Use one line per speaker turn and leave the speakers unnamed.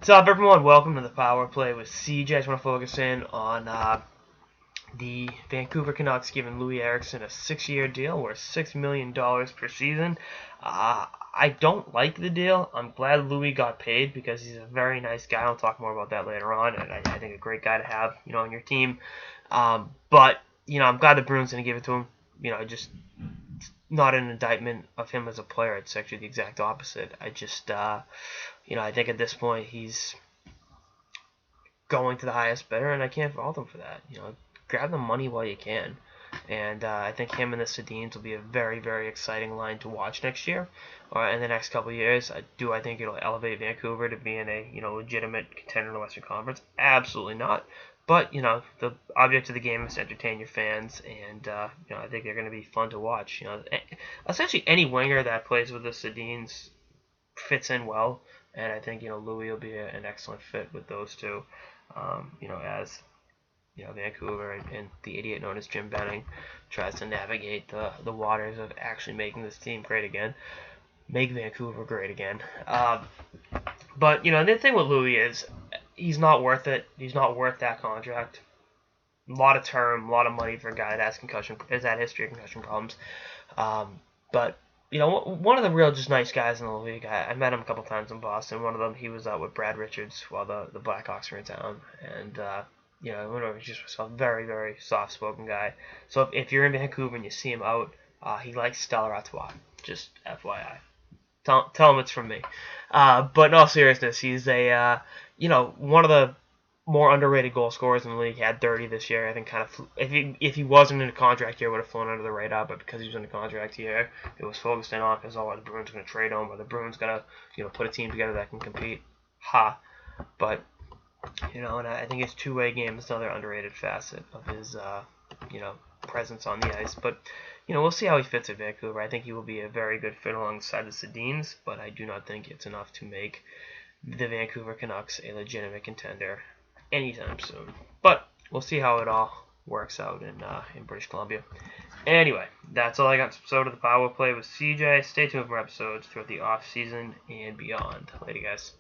What's up, everyone? Welcome to the Power Play with CJ. I just want to focus in on the Vancouver Canucks giving Loui Eriksson a 6-year deal worth $6 million per season. I don't like the deal. I'm glad Loui got paid because he's a very nice guy. I'll talk more about that later on, and I think a great guy to have, on your team. But I'm glad the Bruins going to give it to him. Just not an indictment of him as a player. It's actually the exact opposite. I think at this point he's going to the highest bidder, and I can't fault him for that. Grab the money while you can. And I think him and the Sedins will be a very, very exciting line to watch next year, or in the next couple of years. I think it'll elevate Vancouver to being a legitimate contender in the Western Conference? Absolutely not. But the object of the game is to entertain your fans, and I think they're going to be fun to watch. Essentially any winger that plays with the Sedins fits in well, and I think Loui will be an excellent fit with those two. As Vancouver and the idiot known as Jim Benning tries to navigate the waters of actually making this team great again, make Vancouver great again. But the thing with Loui is he's not worth it. He's not worth that contract. A lot of term, a lot of money for a guy that has had history of concussion problems. But one of the real just nice guys in the league. I met him a couple times in Boston. One of them, he was out with Brad Richards while the Blackhawks were in town, and he's just a very, very soft-spoken guy. So if you're in Vancouver and you see him out, he likes Stella Artois. Just FYI. Tell him it's from me. But in all seriousness, he's one of the more underrated goal scorers in the league. He had 30 this year. I think if he wasn't in a contract year, would have flown under the radar. But because he was in a contract year, it was focused in on because the Bruins are going to trade him, or the Bruins going to put a team together that can compete. But and I think his two-way game is another underrated facet of his presence on the ice. But we'll see how he fits at Vancouver. I think he will be a very good fit alongside the Sedins, but I do not think it's enough to make the Vancouver Canucks a legitimate contender anytime soon. But we'll see how it all works out in British Columbia. Anyway, that's all I got. This episode of the Power Play with CJ. Stay tuned for episodes throughout the off season and beyond. Later, guys.